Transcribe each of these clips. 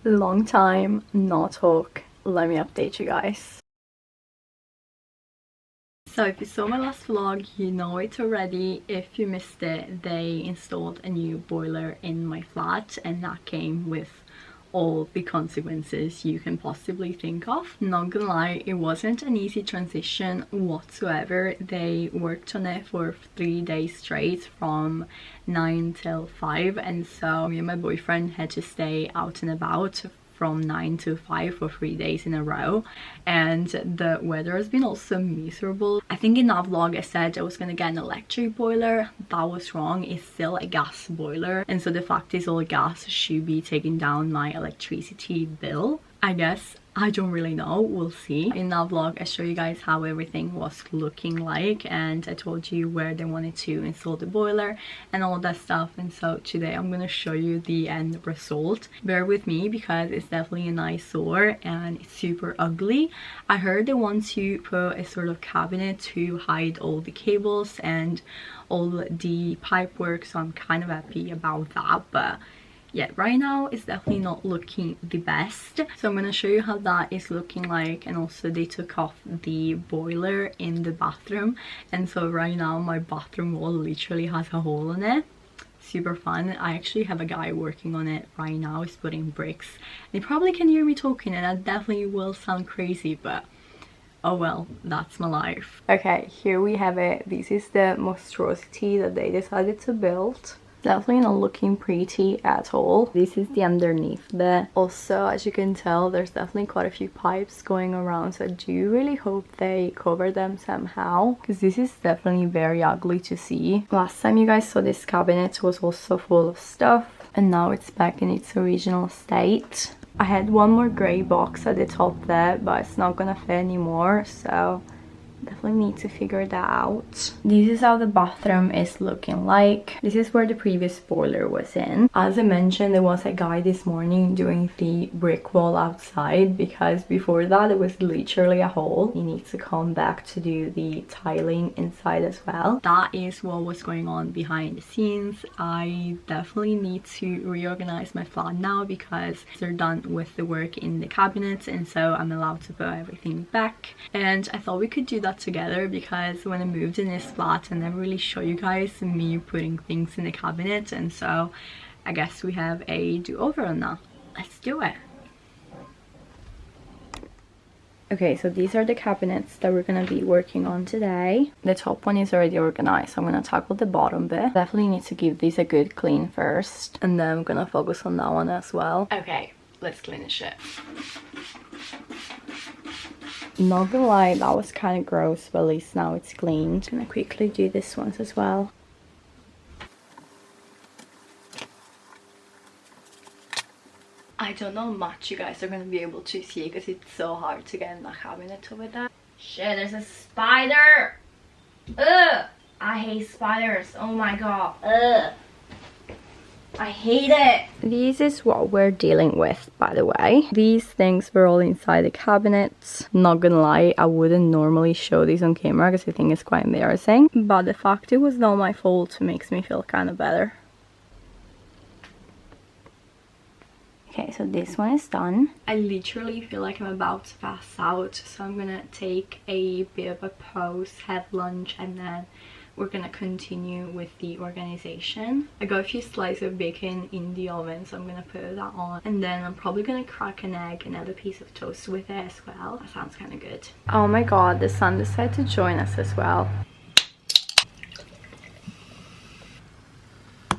Long time no talk. Let me update you guys. So if you saw my last vlog, you know it already. If you missed it, they installed a new boiler in my flat and that came with all the consequences you can possibly think of. Not gonna lie, it wasn't an easy transition whatsoever. They worked on it for 3 days straight from 9 till 5, and so me and my boyfriend had to stay out and about from 9 to 5 for 3 days in a row, and the weather has been also miserable. I think in that vlog I said I was gonna get an electric boiler. That was wrong. It's still a gas boiler, and so the fact is all gas should be taking down my electricity bill, I guess. I don't really know, we'll see. In that vlog I show you guys how everything was looking like, and I told you where they wanted to install the boiler and all that stuff, and so today I'm gonna show you the end result. Bear with me because it's definitely an eyesore and it's super ugly. I heard they want to put a sort of cabinet to hide all the cables and all the pipe work, so I'm kind of happy about that, but yeah, right now it's definitely not looking the best. So I'm gonna show you how that is looking like, and also they took off the boiler in the bathroom, and so right now my bathroom wall literally has a hole in it. Super fun. I actually have a guy working on it right now. He's putting bricks. And you probably can hear me talking and that definitely will sound crazy, but oh well, that's my life. Okay, here we have it. This is the monstrosity that they decided to build. Definitely not looking pretty at all. This is the underneath bit. Also, as you can tell, there's definitely quite a few pipes going around, so I do really hope they cover them somehow, because this is definitely very ugly to see. Last time you guys saw this cabinet was also full of stuff, and now it's back in its original state. I had one more grey box at the top there, but it's not gonna fit anymore, so definitely need to figure that out. This is how the bathroom is looking like. This is where the previous boiler was in. As I mentioned, there was a guy this morning doing the brick wall outside, because before that it was literally a hole. He needs to come back to do the tiling inside as well. That is what was going on behind the scenes. I definitely need to reorganize my flat now because they're done with the work in the cabinets, and so I'm allowed to put everything back. And I thought we could do that together, because when I moved in this flat I never really show you guys me putting things in the cabinet, and so I guess we have a do-over on that. Let's do it. Okay, so these are the cabinets that we're gonna be working on today. The top one is already organized, so I'm gonna tackle the bottom bit. Definitely need to give these a good clean first, and then I'm gonna focus on that one as well. Okay, let's clean the shit. Not gonna lie, that was kind of gross, but at least now it's cleaned. I'm gonna quickly do this one as well. I don't know much you guys are gonna be able to see because it's so hard to get in the cabinet over there. Shit, there's a spider! Ugh! I hate spiders. Oh my god. Ugh! I hate it! This is what we're dealing with, by the way. These things were all inside the cabinets. Not gonna lie, I wouldn't normally show these on camera because I think it's quite embarrassing. But the fact it was not my fault makes me feel kind of better. Okay, so this one is done. I literally feel like I'm about to pass out, so I'm gonna take a bit of a pause, have lunch, and then we're gonna continue with the organization. I got a few slices of bacon in the oven, so I'm gonna put that on, and then I'm probably gonna crack an egg and add a piece of toast with it as well. That sounds kind of good. Oh my god, the sun decided to join us as well.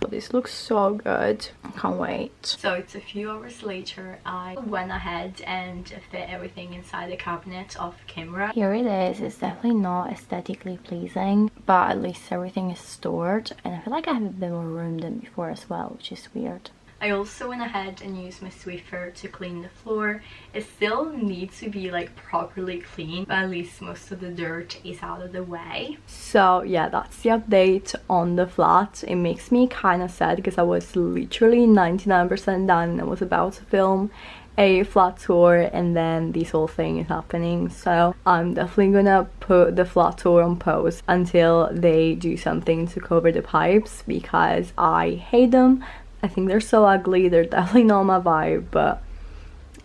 This looks so good. I can't wait. So it's a few hours later. I went ahead and fit everything inside the cabinet off camera. Here it is. It's definitely not aesthetically pleasing, but at least everything is stored, and I feel like I have a bit more room than before as well, which is weird. I also went ahead and used my Swiffer to clean the floor. It still needs to be like properly clean, but at least most of the dirt is out of the way. So yeah, that's the update on the flat. It makes me kind of sad because I was literally 99% done and I was about to film a flat tour, and then this whole thing is happening. So I'm definitely gonna put the flat tour on pause until they do something to cover the pipes, because I hate them. I think they're so ugly. They're definitely not my vibe, but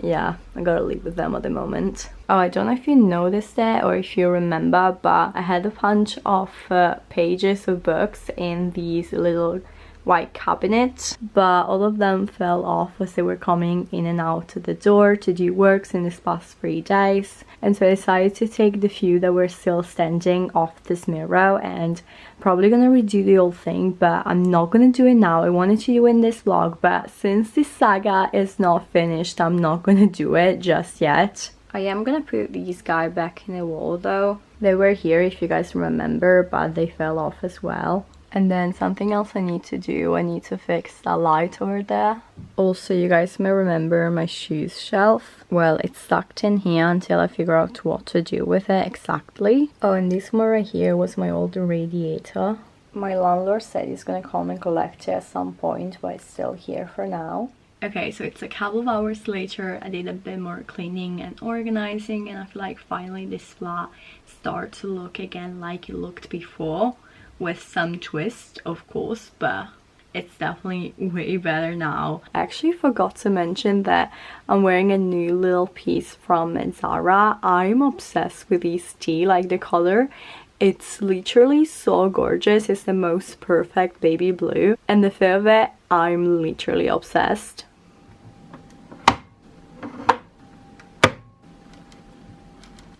yeah, I gotta live with them at the moment. Oh, I don't know if you noticed it or if you remember, but I had a bunch of pages of books in these little white cabinets, but all of them fell off as they were coming in and out to the door to do works in this past 3 days. And so I decided to take the few that were still standing off this mirror, and probably gonna redo the whole thing, but I'm not gonna do it now. I wanted to do it in this vlog, but since this saga is not finished, I'm not gonna do it just yet. I am gonna put these guys back in the wall though. They were here if you guys remember, but they fell off as well. And then something else I need to do, I need to fix that light over there. Also, you guys may remember my shoes shelf. Well, it's tucked in here until I figure out what to do with it exactly. Oh, and this one right here was my old radiator. My landlord said he's gonna come and collect it at some point, but it's still here for now. Okay, so it's a couple of hours later. I did a bit more cleaning and organizing, and I feel like finally this flat starts to look again like it looked before, with some twist of course, but it's definitely way better now. I actually forgot to mention that I'm wearing a new little piece from Zara. I'm obsessed with this tee, like the color. It's literally so gorgeous. It's the most perfect baby blue, and the fit of it, I'm literally obsessed.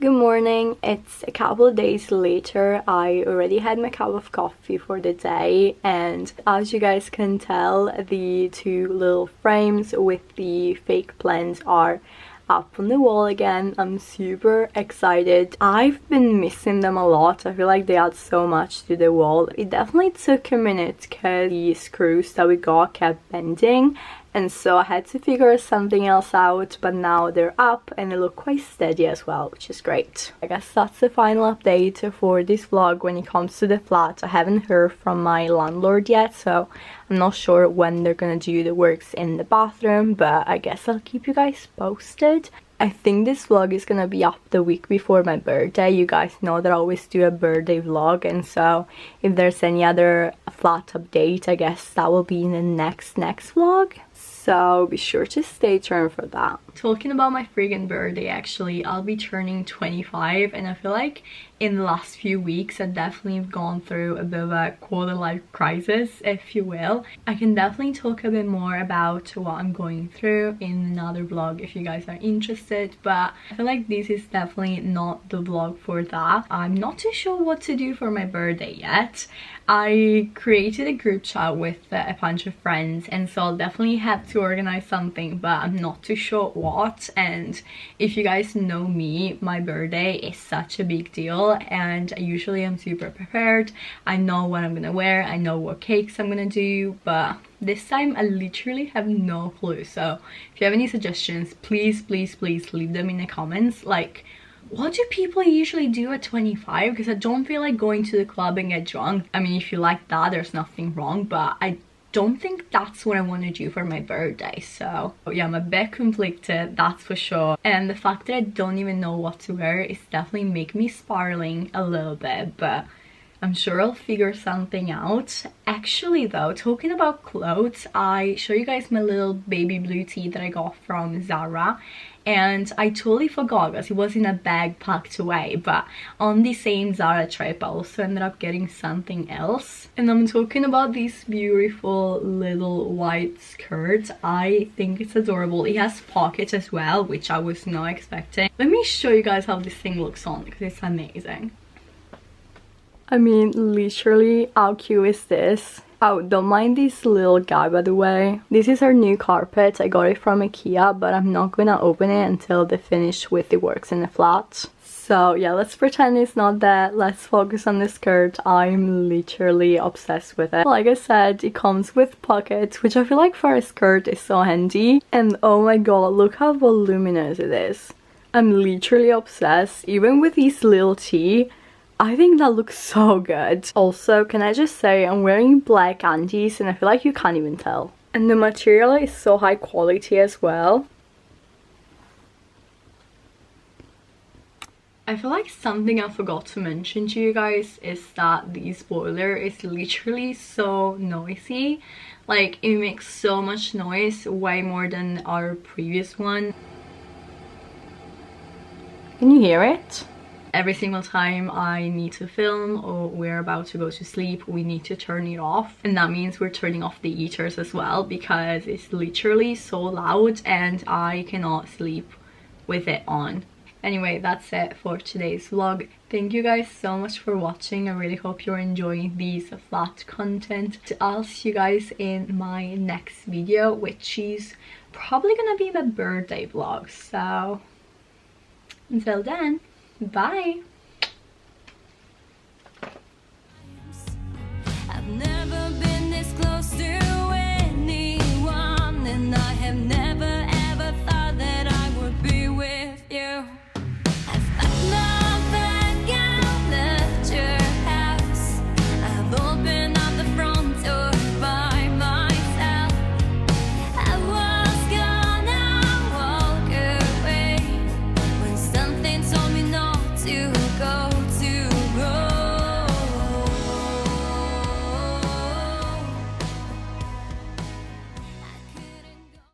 Good morning. It's a couple of days later. I already had my cup of coffee for the day, and as you guys can tell, the 2 little frames with the fake plants are up on the wall again. I'm super excited. I've been missing them a lot. I feel like they add so much to the wall. It definitely took a minute because the screws that we got kept bending, and so I had to figure something else out, but now they're up and they look quite steady as well, which is great. I guess that's the final update for this vlog when it comes to the flat. I haven't heard from my landlord yet, so I'm not sure when they're gonna do the works in the bathroom, but I guess I'll keep you guys posted. I think this vlog is gonna be up the week before my birthday. You guys know that I always do a birthday vlog, and so if there's any other flat update, I guess that will be in the next vlog. So be sure to stay tuned for that. Talking about my friggin' birthday, actually, I'll be turning 25, and I feel like in the last few weeks I've definitely gone through a bit of a quarter life crisis, if you will. I can definitely talk a bit more about what I'm going through in another vlog if you guys are interested, but I feel like this is definitely not the vlog for that. I'm not too sure what to do for my birthday yet. I created a group chat with a bunch of friends, and so I'll definitely have to organize something, but I'm not too sure what. And if you guys know me, my birthday is such a big deal, and usually I'm super prepared. I know what I'm gonna wear, I know what cakes I'm gonna do, but this time I literally have no clue. So if you have any suggestions, please leave them in the comments. Like, what do people usually do at 25? Because I don't feel like going to the club and get drunk. I mean, if you like that, there's nothing wrong, but I don't think that's what I want to do for my birthday. So yeah, I'm a bit conflicted, that's for sure. And the fact that I don't even know what to wear is definitely making me spiraling a little bit, but I'm sure I'll figure something out. Actually though, talking about clothes, I show you guys my little baby blue tee that I got from Zara, and I totally forgot because it was in a bag packed away. But on the same Zara trip I also ended up getting something else, and I'm talking about this beautiful little white skirt. I think it's adorable. It has pockets as well, which I was not expecting. Let me show you guys how this thing looks on because it's amazing. I mean, literally, how cute is this? Oh, don't mind this little guy, by the way. This is our new carpet. I got it from IKEA, but I'm not gonna open it until they finish with the works in the flat. So yeah, let's pretend it's not that. Let's focus on the skirt. I'm literally obsessed with it. Like I said, it comes with pockets, which I feel like for a skirt is so handy. And oh my god, look how voluminous it is. I'm literally obsessed. Even with this little tee, I think that looks so good. Also, can I just say, I'm wearing black undies and I feel like you can't even tell. And the material is so high quality as well. I feel like something I forgot to mention to you guys is that this boiler is literally so noisy. Like, it makes so much noise, way more than our previous one. Can you hear it? Every single time I need to film or we're about to go to sleep, we need to turn it off, and that means we're turning off the heaters as well, because it's literally so loud and I cannot sleep with it on. Anyway, that's it for today's vlog. Thank you guys so much for watching. I really hope you're enjoying these flat content. I'll see you guys in my next video, which is probably gonna be my birthday vlog. So until then, bye.